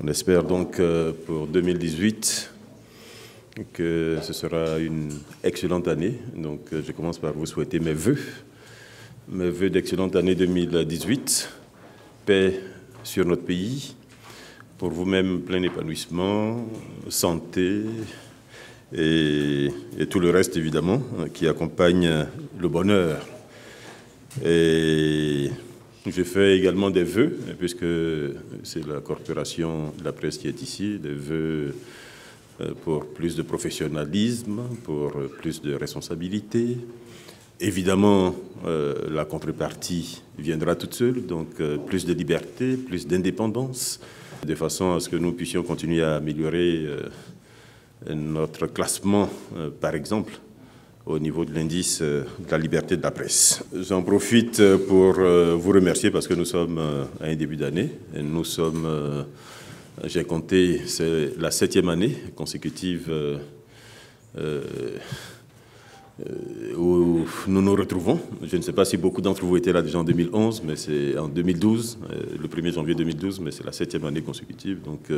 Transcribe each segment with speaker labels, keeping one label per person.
Speaker 1: On espère donc pour 2018 que ce sera une excellente année. Donc je commence par vous souhaiter mes vœux d'excellente année 2018, paix sur notre pays, pour vous-même plein épanouissement, santé et tout le reste évidemment qui accompagne le bonheur. Et je fais également des vœux, puisque c'est la corporation de la presse qui est ici, des vœux pour plus de professionnalisme, pour plus de responsabilité. Évidemment, la contrepartie viendra toute seule, donc plus de liberté, plus d'indépendance, de façon à ce que nous puissions continuer à améliorer notre classement, par exemple, au niveau de l'indice de la liberté de la presse. J'en profite pour vous remercier parce que nous sommes à un début d'année. Nous sommes, j'ai compté, c'est la 7e année consécutive où nous nous retrouvons. Je ne sais pas si beaucoup d'entre vous étaient là déjà en 2011, mais c'est en 2012, le 1er janvier 2012, mais c'est la 7e année consécutive. Donc,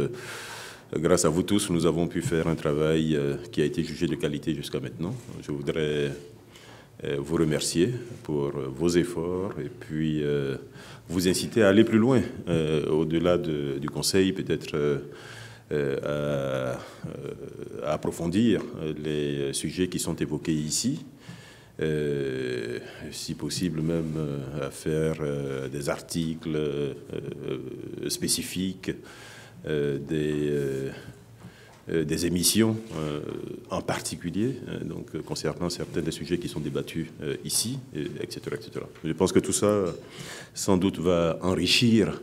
Speaker 1: grâce à vous tous, nous avons pu faire un travail qui a été jugé de qualité jusqu'à maintenant. Je voudrais vous remercier pour vos efforts et puis vous inciter à aller plus loin, au-delà du conseil, peut-être à approfondir les sujets qui sont évoqués ici, si possible même à faire des articles spécifiques, des émissions en particulier, donc concernant certains des sujets qui sont débattus ici, etc., etc. Je pense que tout ça, sans doute, va enrichir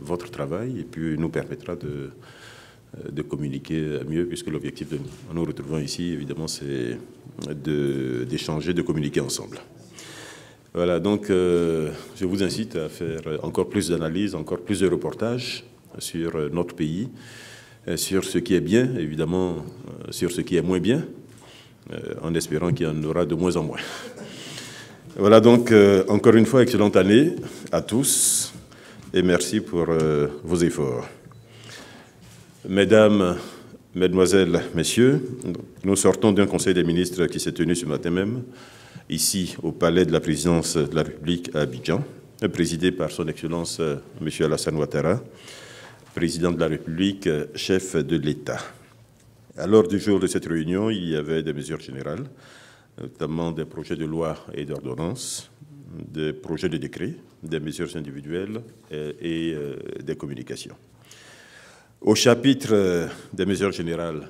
Speaker 1: votre travail et puis nous permettra de communiquer mieux, puisque l'objectif de nous retrouvons ici, évidemment, c'est d'échanger, de communiquer ensemble. Voilà, donc je vous incite à faire encore plus d'analyses, encore plus de reportages sur notre pays, sur ce qui est bien, évidemment, sur ce qui est moins bien, en espérant qu'il y en aura de moins en moins. Voilà donc, encore une fois, excellente année à tous et merci pour vos efforts. Mesdames, Mesdemoiselles, Messieurs, nous sortons d'un conseil des ministres qui s'est tenu ce matin même, ici au palais de la présidence de la République à Abidjan, présidé par son Excellence M. Alassane Ouattara, président de la République, chef de l'État. À l'ordre du jour de cette réunion, il y avait des mesures générales, notamment des projets de loi et d'ordonnances, des projets de décret, des mesures individuelles et des communications. Au chapitre des mesures générales,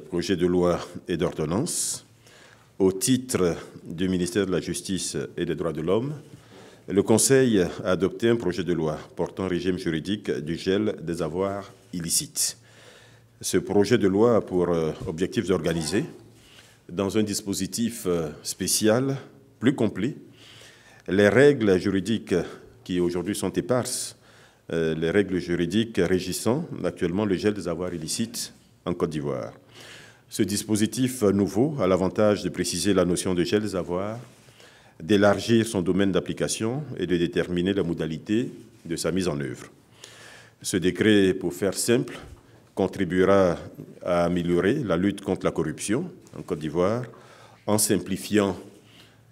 Speaker 1: projets de loi et d'ordonnances, au titre du ministère de la Justice et des Droits de l'Homme, le Conseil a adopté un projet de loi portant régime juridique du gel des avoirs illicites. Ce projet de loi a pour objectif d'organiser, dans un dispositif spécial, plus complet, les règles juridiques qui aujourd'hui sont éparses, les règles juridiques régissant actuellement le gel des avoirs illicites en Côte d'Ivoire. Ce dispositif nouveau a l'avantage de préciser la notion de gel des avoirs, d'élargir son domaine d'application et de déterminer la modalité de sa mise en œuvre. Ce décret, pour faire simple, contribuera à améliorer la lutte contre la corruption en Côte d'Ivoire en simplifiant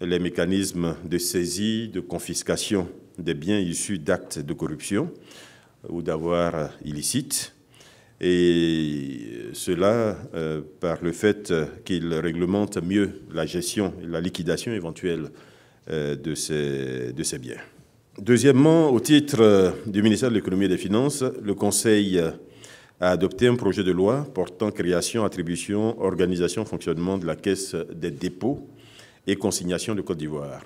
Speaker 1: les mécanismes de saisie, de confiscation des biens issus d'actes de corruption ou d'avoirs illicites, et cela par le fait qu'il réglemente mieux la gestion et la liquidation éventuelle de ces biens. Deuxièmement, au titre du ministère de l'Économie et des Finances, le Conseil a adopté un projet de loi portant création, attribution, organisation, fonctionnement de la Caisse des dépôts et consignations de Côte d'Ivoire,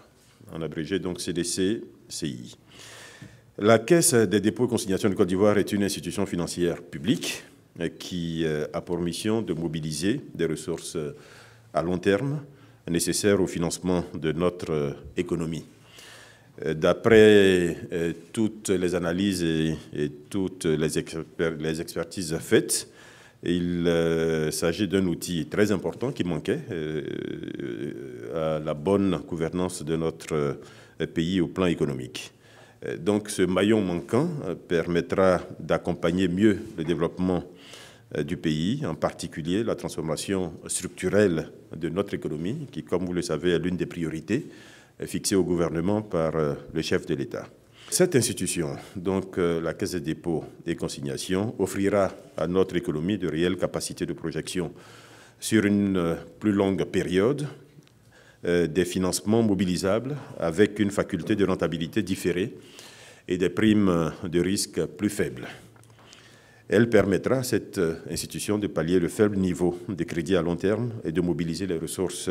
Speaker 1: en abrégé donc CDC-CI. La Caisse des dépôts et consignations de Côte d'Ivoire est une institution financière publique qui a pour mission de mobiliser des ressources à long terme nécessaires au financement de notre économie. D'après toutes les analyses et toutes les expertises faites, il s'agit d'un outil très important qui manquait à la bonne gouvernance de notre pays au plan économique. Donc ce maillon manquant permettra d'accompagner mieux le développement du pays, en particulier la transformation structurelle de notre économie, qui, comme vous le savez, est l'une des priorités fixées au gouvernement par le chef de l'État. Cette institution, donc la Caisse des dépôts et consignations, offrira à notre économie de réelles capacités de projection sur une plus longue période, des financements mobilisables avec une faculté de rentabilité différée et des primes de risque plus faibles. Elle permettra à cette institution de pallier le faible niveau de crédit à long terme et de mobiliser les ressources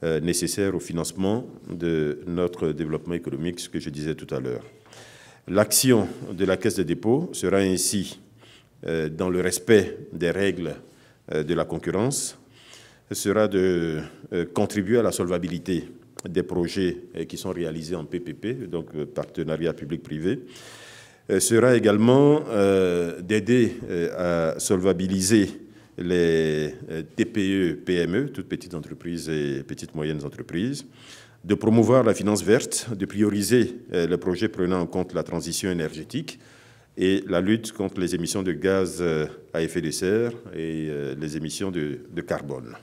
Speaker 1: nécessaires au financement de notre développement économique, ce que je disais tout à l'heure. L'action de la Caisse des dépôts sera ainsi dans le respect des règles de la concurrence, sera de contribuer à la solvabilité des projets qui sont réalisés en PPP, donc partenariat public-privé, sera également d'aider à solvabiliser les TPE, PME, toutes petites entreprises et petites moyennes entreprises, de promouvoir la finance verte, de prioriser les projets prenant en compte la transition énergétique et la lutte contre les émissions de gaz à effet de serre et les émissions de carbone.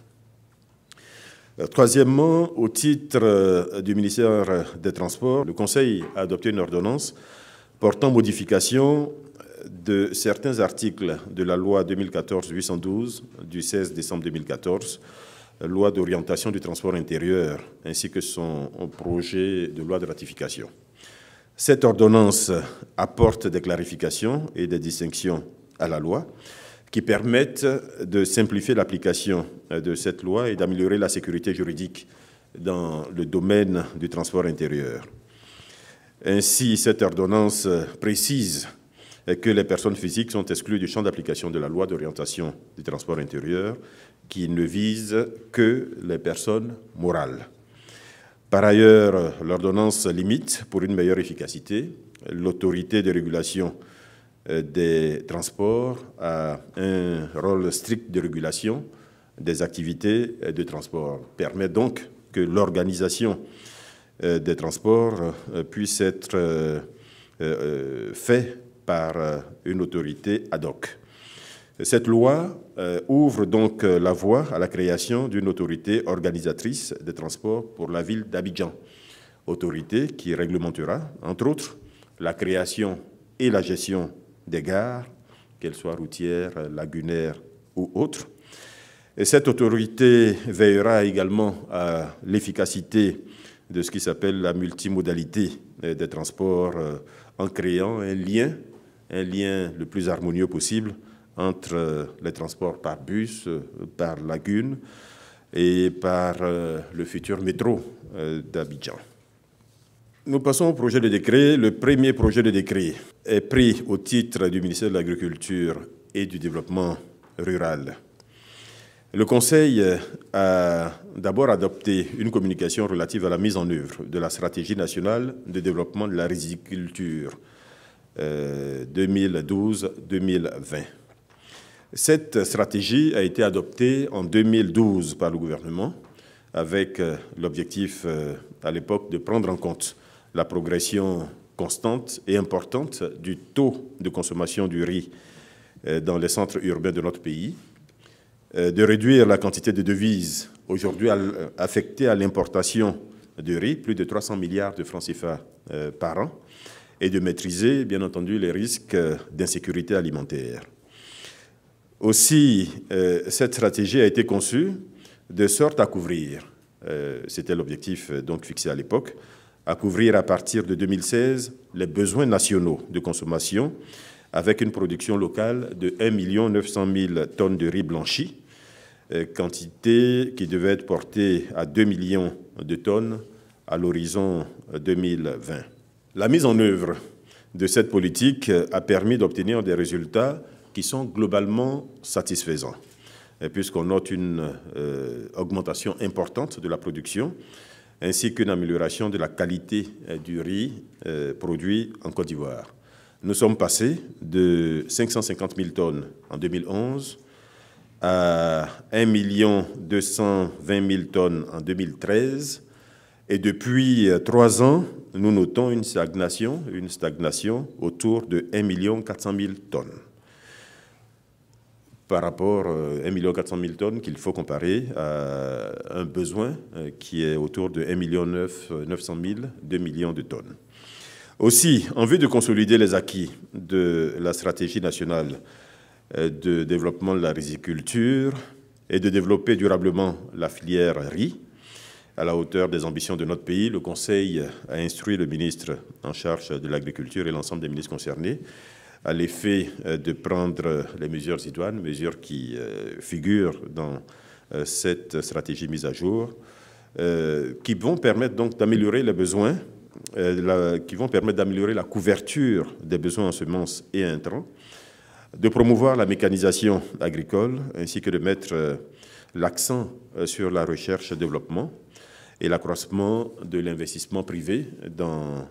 Speaker 1: Troisièmement, au titre du ministère des Transports, le Conseil a adopté une ordonnance portant modification de certains articles de la loi 2014-812 du 16 décembre 2014, loi d'orientation du transport intérieur, ainsi que son projet de loi de ratification. Cette ordonnance apporte des clarifications et des distinctions à la loi qui permettent de simplifier l'application de cette loi et d'améliorer la sécurité juridique dans le domaine du transport intérieur. Ainsi, cette ordonnance précise que les personnes physiques sont exclues du champ d'application de la loi d'orientation du transport intérieur, qui ne vise que les personnes morales. Par ailleurs, l'ordonnance limite, pour une meilleure efficacité, l'autorité de régulation des transports à un rôle strict de régulation des activités de transport. Permet donc que l'organisation des transports puisse être fait par une autorité ad hoc. Cette loi ouvre donc la voie à la création d'une autorité organisatrice des transports pour la ville d'Abidjan, autorité qui réglementera, entre autres, la création et la gestion des gares, qu'elles soient routières, lagunaires ou autres. Et cette autorité veillera également à l'efficacité de ce qui s'appelle la multimodalité des transports en créant un lien le plus harmonieux possible entre les transports par bus, par lagune et par le futur métro d'Abidjan. Nous passons au projet de décret. Le premier projet de décret est pris au titre du ministère de l'Agriculture et du Développement rural. Le Conseil a d'abord adopté une communication relative à la mise en œuvre de la stratégie nationale de développement de la riziculture 2012-2020. Cette stratégie a été adoptée en 2012 par le gouvernement avec l'objectif à l'époque de prendre en compte la progression constante et importante du taux de consommation du riz dans les centres urbains de notre pays, de réduire la quantité de devises aujourd'hui affectée à l'importation de riz, plus de 300 milliards de francs CFA par an, et de maîtriser, bien entendu, les risques d'insécurité alimentaire. Aussi, cette stratégie a été conçue de sorte à couvrir, c'était l'objectif donc fixé à l'époque, à couvrir à partir de 2016 les besoins nationaux de consommation avec une production locale de 1 900 000 tonnes de riz blanchi, quantité qui devait être portée à 2 millions de tonnes à l'horizon 2020. La mise en œuvre de cette politique a permis d'obtenir des résultats qui sont globalement satisfaisants, puisqu'on note une augmentation importante de la production, ainsi qu'une amélioration de la qualité du riz produit en Côte d'Ivoire. Nous sommes passés de 550 000 tonnes en 2011 à 1 220 000 tonnes en 2013 Et depuis 3 ans, nous notons une stagnation autour de 1 400 000 tonnes. Par rapport à 1 400 000 tonnes qu'il faut comparer à un besoin qui est autour de 1 900 000, 2 millions de tonnes. Aussi, en vue de consolider les acquis de la stratégie nationale de développement de la riziculture et de développer durablement la filière riz, à la hauteur des ambitions de notre pays, le Conseil a instruit le ministre en charge de l'agriculture et l'ensemble des ministres concernés à l'effet de prendre les mesures idoines, mesures qui figurent dans cette stratégie mise à jour, qui vont permettre donc d'améliorer les besoins, qui vont permettre d'améliorer la couverture des besoins en semences et intrants, de promouvoir la mécanisation agricole, ainsi que de mettre l'accent sur la recherche et développement et l'accroissement de l'investissement privé dans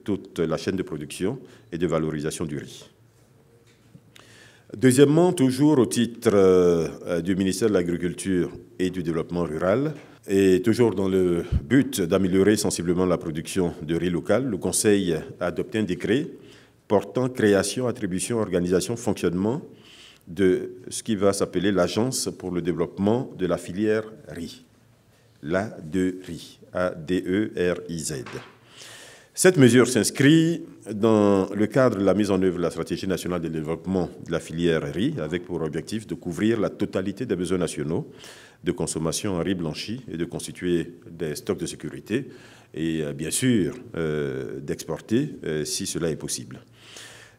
Speaker 1: toute la chaîne de production et de valorisation du riz. Deuxièmement, toujours au titre du ministère de l'Agriculture et du Développement rural, et toujours dans le but d'améliorer sensiblement la production de riz local, le Conseil a adopté un décret portant création, attribution, organisation, fonctionnement de ce qui va s'appeler l'Agence pour le développement de la filière riz. L'ADERIZ, A-D-E-R-I-Z. Cette mesure s'inscrit dans le cadre de la mise en œuvre de la stratégie nationale de développement de la filière riz, avec pour objectif de couvrir la totalité des besoins nationaux de consommation en riz blanchi et de constituer des stocks de sécurité et bien sûr d'exporter si cela est possible.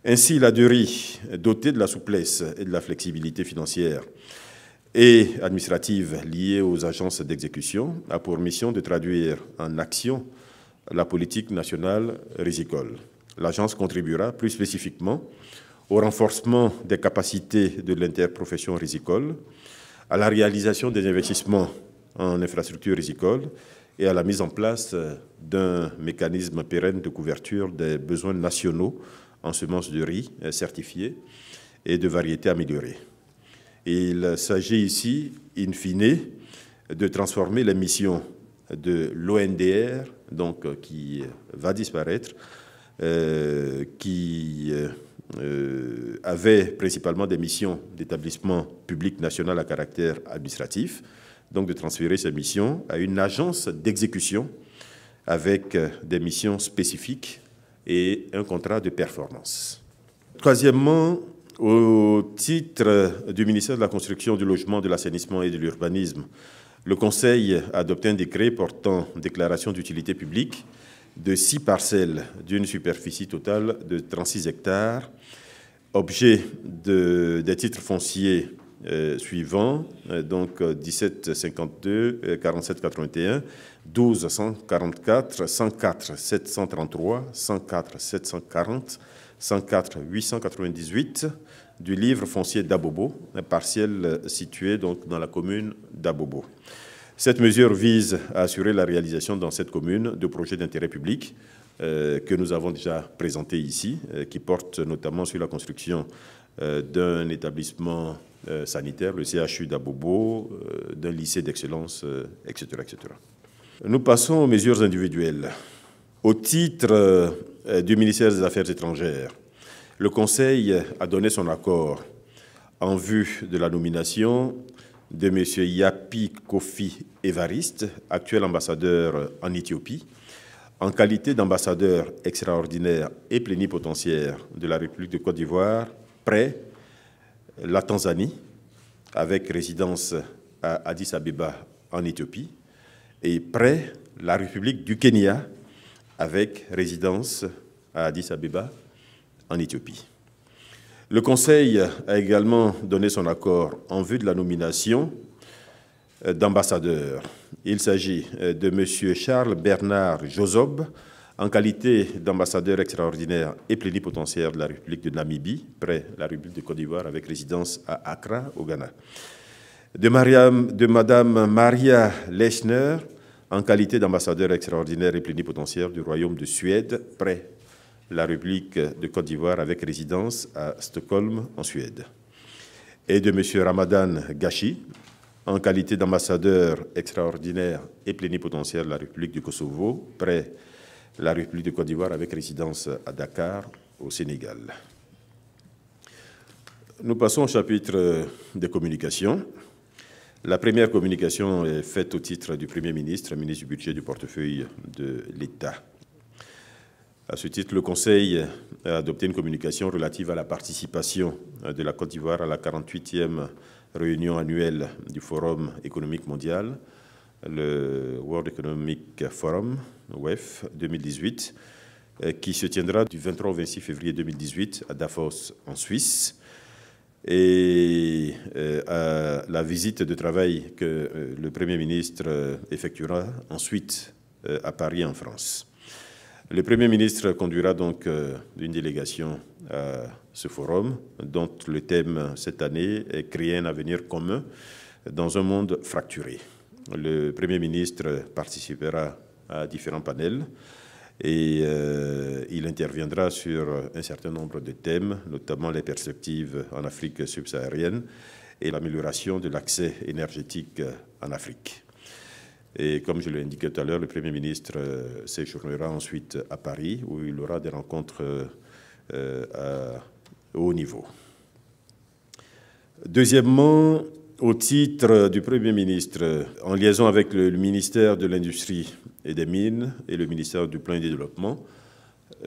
Speaker 1: Ainsi, l'ADERIZ, dotée de la souplesse et de la flexibilité financière et administrative liée aux agences d'exécution, a pour mission de traduire en action la politique nationale rizicole. L'agence contribuera plus spécifiquement au renforcement des capacités de l'interprofession rizicole, à la réalisation des investissements en infrastructures rizicoles et à la mise en place d'un mécanisme pérenne de couverture des besoins nationaux en semences de riz certifiées et de variétés améliorées. Il s'agit ici, in fine, de transformer les missions de l'ONDR, donc qui va disparaître, qui avait principalement des missions d'établissement public national à caractère administratif, donc de transférer ces missions à une agence d'exécution avec des missions spécifiques et un contrat de performance. Troisièmement, au titre du ministère de la Construction, du Logement, de l'Assainissement et de l'Urbanisme, le Conseil a adopté un décret portant déclaration d'utilité publique de 6 parcelles d'une superficie totale de 36 hectares, objet des titres fonciers suivants, donc 1752, 4781, 12 144, 104 733, 104 740, 104 898 du livre foncier d'Abobo, un partiel situé donc dans la commune d'Abobo. Cette mesure vise à assurer la réalisation dans cette commune de projets d'intérêt public que nous avons déjà présentés ici, qui portent notamment sur la construction d'un établissement sanitaire, le CHU d'Abobo, d'un lycée d'excellence, etc., etc. Nous passons aux mesures individuelles. Au titre du ministère des Affaires étrangères, le Conseil a donné son accord en vue de la nomination de M. Yapi Kofi Evariste, actuel ambassadeur en Éthiopie, en qualité d'ambassadeur extraordinaire et plénipotentiaire de la République de Côte d'Ivoire près la Tanzanie, avec résidence à Addis Abeba en Éthiopie, et près la République du Kenya, avec résidence à Addis Abeba en Éthiopie. Le Conseil a également donné son accord en vue de la nomination d'ambassadeurs. Il s'agit de M. Charles Bernard Jozob, en qualité d'ambassadeur extraordinaire et plénipotentiaire de la République de Namibie, près la République de Côte d'Ivoire, avec résidence à Accra, au Ghana. De Mme Maria Lechner, en qualité d'ambassadeur extraordinaire et plénipotentiaire du Royaume de Suède, près la République de Côte d'Ivoire, avec résidence à Stockholm, en Suède. Et de M. Ramadan Gashi, en qualité d'ambassadeur extraordinaire et plénipotentiaire de la République du Kosovo, près la République de Côte d'Ivoire avec résidence à Dakar, au Sénégal. Nous passons au chapitre des communications. La première communication est faite au titre du Premier ministre, ministre du Budget du portefeuille de l'État. À ce titre, le Conseil a adopté une communication relative à la participation de la Côte d'Ivoire à la 48e réunion annuelle du Forum économique mondial, le World Economic Forum, WEF 2018, qui se tiendra du 23 au 26 février 2018 à Davos, en Suisse, et à la visite de travail que le Premier ministre effectuera ensuite à Paris, en France. Le Premier ministre conduira donc une délégation à ce forum, dont le thème cette année est « Créer un avenir commun dans un monde fracturé ». Le Premier ministre participera à différents panels et il interviendra sur un certain nombre de thèmes, notamment les perspectives en Afrique subsaharienne et l'amélioration de l'accès énergétique en Afrique. Et comme je l'ai indiqué tout à l'heure, le Premier ministre séjournera ensuite à Paris, où il aura des rencontres à haut niveau. Deuxièmement, au titre du Premier ministre, en liaison avec le ministère de l'Industrie et des Mines et le ministère du Plan et du Développement,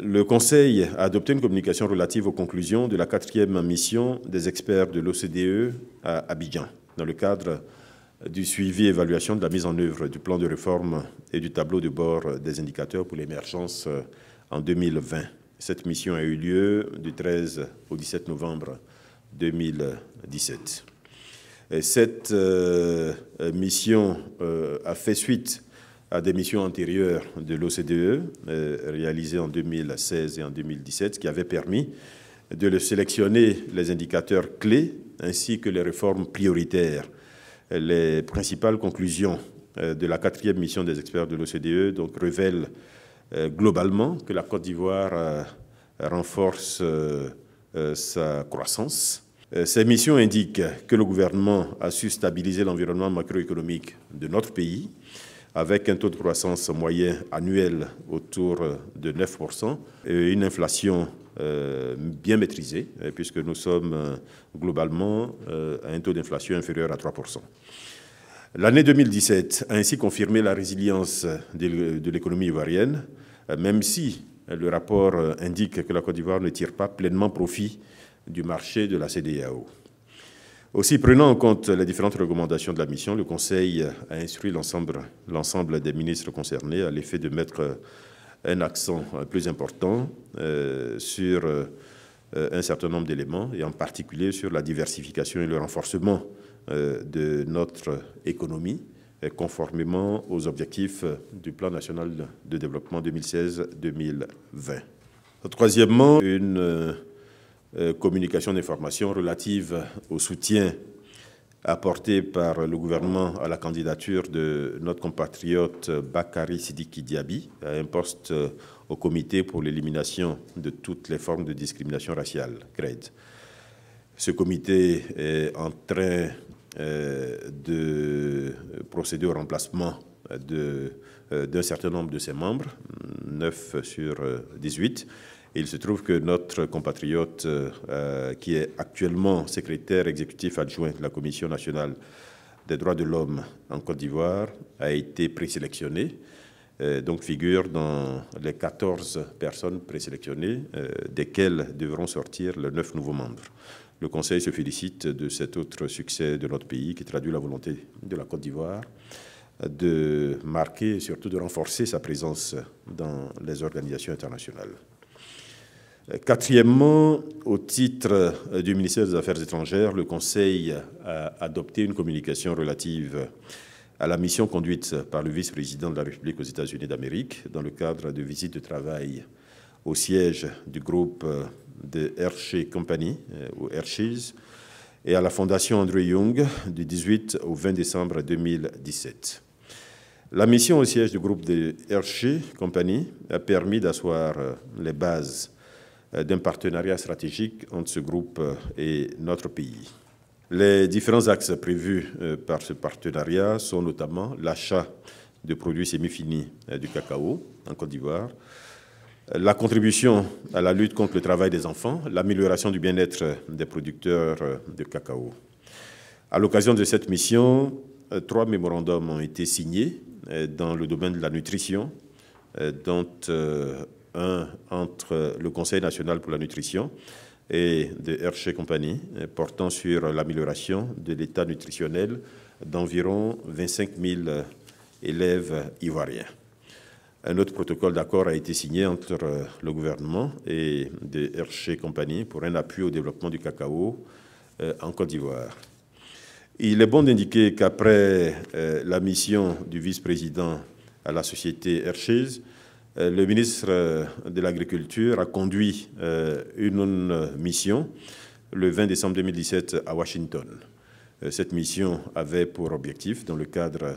Speaker 1: le Conseil a adopté une communication relative aux conclusions de la 4e mission des experts de l'OCDE à Abidjan, dans le cadre du suivi et évaluation de la mise en œuvre du plan de réforme et du tableau de bord des indicateurs pour l'émergence en 2020. Cette mission a eu lieu du 13 au 17 novembre 2017. Et cette mission a fait suite à des missions antérieures de l'OCDE, réalisées en 2016 et en 2017, qui avaient permis de sélectionner les indicateurs clés ainsi que les réformes prioritaires. Les principales conclusions de la 4e mission des experts de l'OCDE révèlent globalement que la Côte d'Ivoire renforce sa croissance. Ces missions indiquent que le gouvernement a su stabiliser l'environnement macroéconomique de notre pays avec un taux de croissance moyen annuel autour de 9% et une inflation bien maîtrisée, puisque nous sommes globalement à un taux d'inflation inférieur à 3%. L'année 2017 a ainsi confirmé la résilience de l'économie ivoirienne, même si le rapport indique que la Côte d'Ivoire ne tire pas pleinement profit du marché de la CEDEAO. Aussi, prenant en compte les différentes recommandations de la mission, le Conseil a instruit l'ensemble des ministres concernés à l'effet de mettre un accent plus important sur un certain nombre d'éléments, et en particulier sur la diversification et le renforcement de notre économie, conformément aux objectifs du Plan national de développement 2016-2020. Troisièmement, une communication d'information relative au soutien apporté par le gouvernement à la candidature de notre compatriote Bakary Sidiki Diaby à un poste au comité pour l'élimination de toutes les formes de discrimination raciale, CRED. Ce comité est en train de procéder au remplacement d'un certain nombre de ses membres, 9 sur 18. Et il se trouve que notre compatriote, qui est actuellement secrétaire exécutif adjoint de la Commission nationale des droits de l'homme en Côte d'Ivoire, a été présélectionné, donc figure dans les 14 personnes présélectionnées, desquelles devront sortir les 9 nouveaux membres. Le Conseil se félicite de cet autre succès de notre pays qui traduit la volonté de la Côte d'Ivoire de marquer et surtout de renforcer sa présence dans les organisations internationales. Quatrièmement, au titre du ministère des Affaires étrangères, le Conseil a adopté une communication relative à la mission conduite par le vice-président de la République aux États-Unis d'Amérique dans le cadre de visites de travail au siège du groupe de Hershey Company, ou Hershey's, et à la Fondation Andrew Young du 18 au 20 décembre 2017. La mission au siège du groupe de Hershey Company a permis d'asseoir les bases d'un partenariat stratégique entre ce groupe et notre pays. Les différents axes prévus par ce partenariat sont notamment l'achat de produits semi-finis du cacao en Côte d'Ivoire, la contribution à la lutte contre le travail des enfants, l'amélioration du bien-être des producteurs de cacao. À l'occasion de cette mission, 3 mémorandums ont été signés dans le domaine de la nutrition, dont un entre le Conseil national pour la nutrition et de Hershey Company, portant sur l'amélioration de l'état nutritionnel d'environ 25 000 élèves ivoiriens. Un autre protocole d'accord a été signé entre le gouvernement et de Hershey Company pour un appui au développement du cacao en Côte d'Ivoire. Il est bon d'indiquer qu'après la mission du vice-président à la société Hershey's, le ministre de l'Agriculture a conduit une mission le 20 décembre 2017 à Washington. Cette mission avait pour objectif, dans le cadre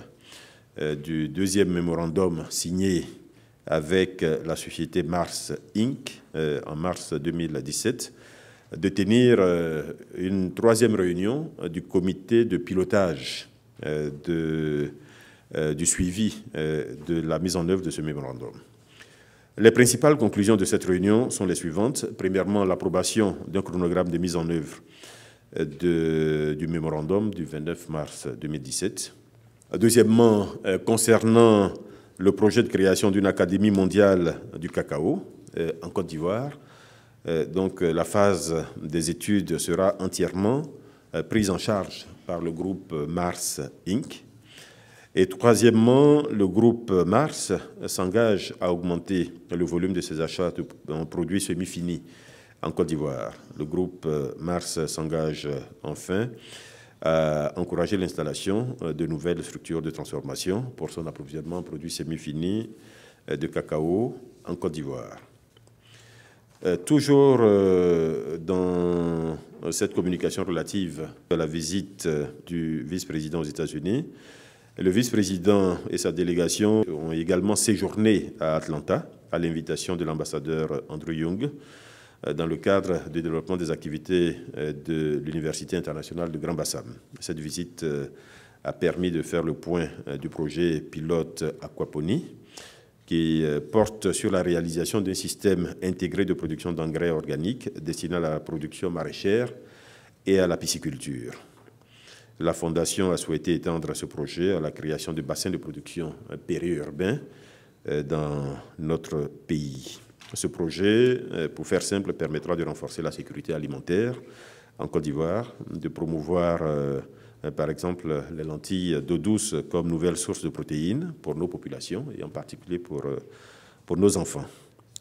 Speaker 1: du deuxième mémorandum signé avec la société Mars Inc. En mars 2017, de tenir une 3e réunion du comité de pilotage du suivi de la mise en œuvre de ce mémorandum. Les principales conclusions de cette réunion sont les suivantes. Premièrement, l'approbation d'un chronogramme de mise en œuvre du mémorandum du 29 mars 2017. Deuxièmement, concernant le projet de création d'une Académie mondiale du cacao en Côte d'Ivoire, donc la phase des études sera entièrement prise en charge par le groupe Mars Inc. Et troisièmement, le groupe Mars s'engage à augmenter le volume de ses achats de produits semi-finis en Côte d'Ivoire. Le groupe Mars s'engage enfin à encourager l'installation de nouvelles structures de transformation pour son approvisionnement en produits semi-finis de cacao en Côte d'Ivoire. Toujours dans cette communication relative à la visite du vice-président aux États-Unis, le vice-président et sa délégation ont également séjourné à Atlanta à l'invitation de l'ambassadeur Andrew Young dans le cadre du développement des activités de l'Université internationale de Grand Bassam. Cette visite a permis de faire le point du projet pilote Aquaponie qui porte sur la réalisation d'un système intégré de production d'engrais organiques destiné à la production maraîchère et à la pisciculture. La Fondation a souhaité étendre ce projet à la création de bassins de production périurbains dans notre pays. Ce projet, pour faire simple, permettra de renforcer la sécurité alimentaire en Côte d'Ivoire, de promouvoir, par exemple, les lentilles d'eau douce comme nouvelle source de protéines pour nos populations et en particulier pour nos enfants.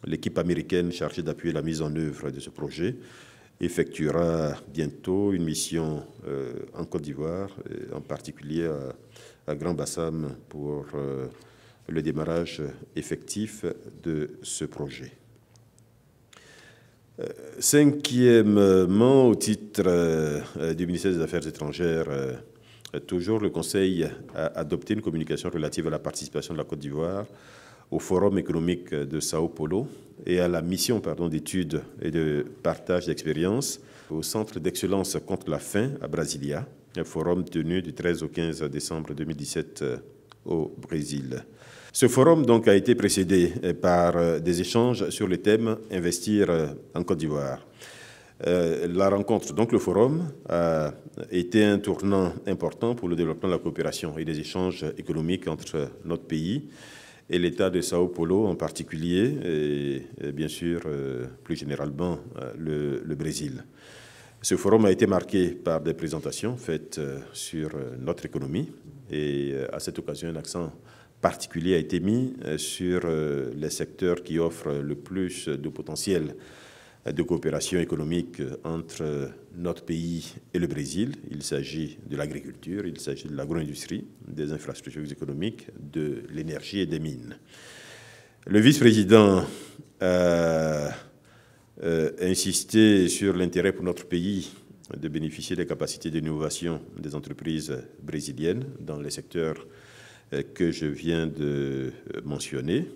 Speaker 1: L'équipe américaine chargée d'appuyer la mise en œuvre de ce projet effectuera bientôt une mission en Côte d'Ivoire, en particulier à Grand Bassam, pour le démarrage effectif de ce projet. Cinquièmement, au titre du ministère des Affaires étrangères, toujours le Conseil a adopté une communication relative à la participation de la Côte d'Ivoire au Forum économique de Sao Paulo et à la mission d'études et de partage d'expériences au Centre d'excellence contre la faim à Brasilia, un forum tenu du 13 au 15 décembre 2017 au Brésil. Ce forum donc a été précédé par des échanges sur le thème « Investir en Côte d'Ivoire ». La rencontre, donc le forum, a été un tournant important pour le développement de la coopération et des échanges économiques entre notre pays et l'État de Sao Paulo en particulier, et bien sûr, plus généralement, le Brésil. Ce forum a été marqué par des présentations faites sur notre économie et à cette occasion, un accent particulier a été mis sur les secteurs qui offrent le plus de potentiel de coopération économique entre notre pays et le Brésil. Il s'agit de l'agriculture, il s'agit de l'agro-industrie, des infrastructures économiques, de l'énergie et des mines. Le vice-président a insisté sur l'intérêt pour notre pays de bénéficier des capacités d'innovation des entreprises brésiliennes dans les secteurs que je viens de mentionner.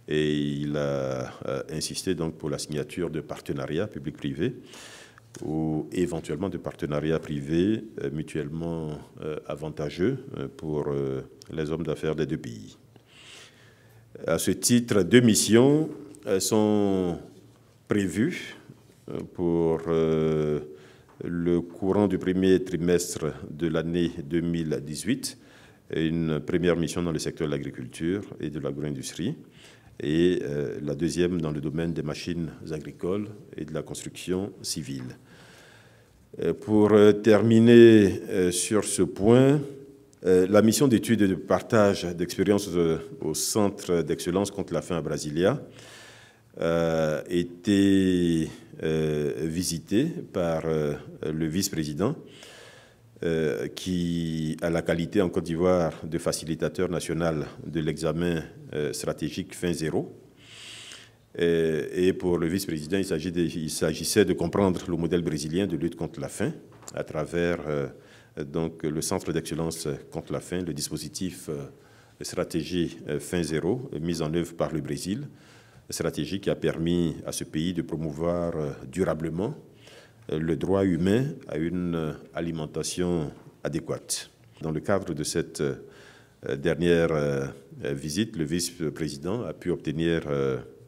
Speaker 1: Et il a insisté donc pour la signature de partenariats public-privés ou éventuellement de partenariats privés mutuellement avantageux pour les hommes d'affaires des deux pays. À ce titre, 2 missions sont prévues pour le courant du premier trimestre de l'année 2018, une première mission dans le secteur de l'agriculture et de l'agro-industrie, et la deuxième dans le domaine des machines agricoles et de la construction civile. Pour terminer sur ce point, la mission d'étude et de partage d'expériences au Centre d'excellence contre la faim à Brasilia a été visitée par le vice-président qui a la qualité en Côte d'Ivoire de facilitateur national de l'examen stratégique Faim Zéro. Et pour le vice-président, il s'agissait de comprendre le modèle brésilien de lutte contre la faim à travers donc, le Centre d'excellence contre la faim, le dispositif stratégie Faim Zéro mis en œuvre par le Brésil, stratégie qui a permis à ce pays de promouvoir durablement le droit humain à une alimentation adéquate. Dans le cadre de cette dernière visite, le vice-président a pu obtenir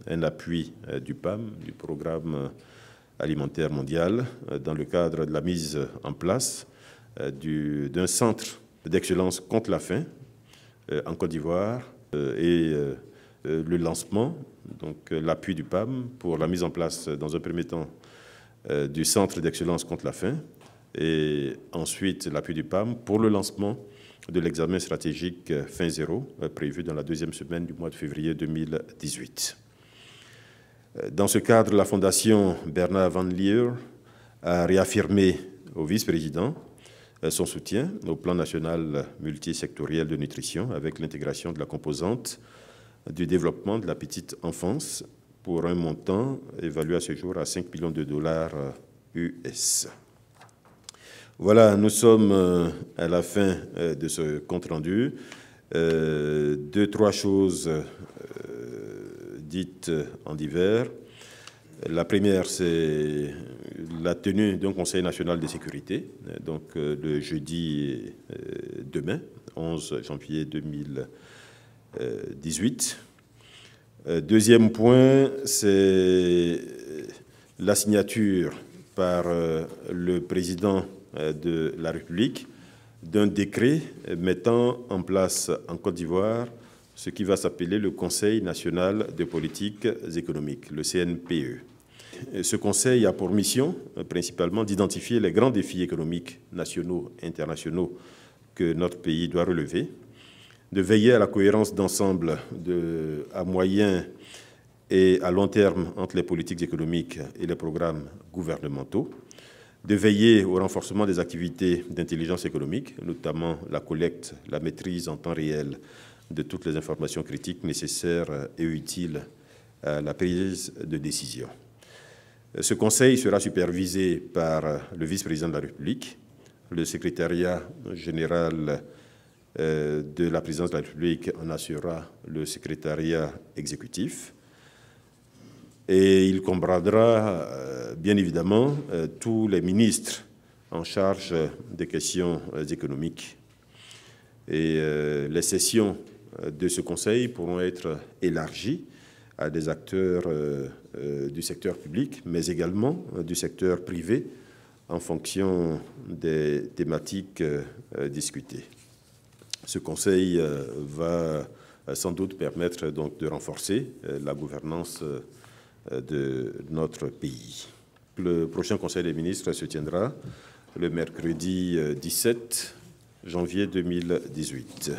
Speaker 1: un appui du PAM, du Programme alimentaire mondial, dans le cadre de la mise en place d'un centre d'excellence contre la faim en Côte d'Ivoire et le lancement, donc l'appui du PAM pour la mise en place dans un premier temps du centre d'excellence contre la faim et ensuite l'appui du PAM pour le lancement de l'examen stratégique Faim Zéro prévu dans la deuxième semaine du mois de février 2018. Dans ce cadre, la Fondation Bernard Van Leer a réaffirmé au vice-président son soutien au plan national multisectoriel de nutrition avec l'intégration de la composante du développement de la petite enfance pour un montant évalué à ce jour à 5 millions de dollars US. Voilà, nous sommes à la fin de ce compte-rendu. 2-3 choses dites en divers. La première, c'est la tenue d'un Conseil national de sécurité, donc le jeudi demain, 11 janvier 2018. Deuxième point, c'est la signature par le président de la République d'un décret mettant en place en Côte d'Ivoire ce qui va s'appeler le Conseil national de politiques économiques, le CNPE. Ce conseil a pour mission principalement d'identifier les grands défis économiques nationaux et internationaux que notre pays doit relever, de veiller à la cohérence d'ensemble à moyen et à long terme entre les politiques économiques et les programmes gouvernementaux, de veiller au renforcement des activités d'intelligence économique, notamment la collecte, la maîtrise en temps réel de toutes les informations critiques nécessaires et utiles à la prise de décision. Ce conseil sera supervisé par le vice-président de la République, le secrétariat général de la présidence de la République en assurera le secrétariat exécutif, et il comprendra bien évidemment tous les ministres en charge des questions économiques. Et les sessions de ce conseil pourront être élargies à des acteurs du secteur public, mais également du secteur privé en fonction des thématiques discutées. Ce conseil va sans doute permettre donc de renforcer la gouvernance de notre pays. Le prochain Conseil des ministres se tiendra le mercredi 17 janvier 2018.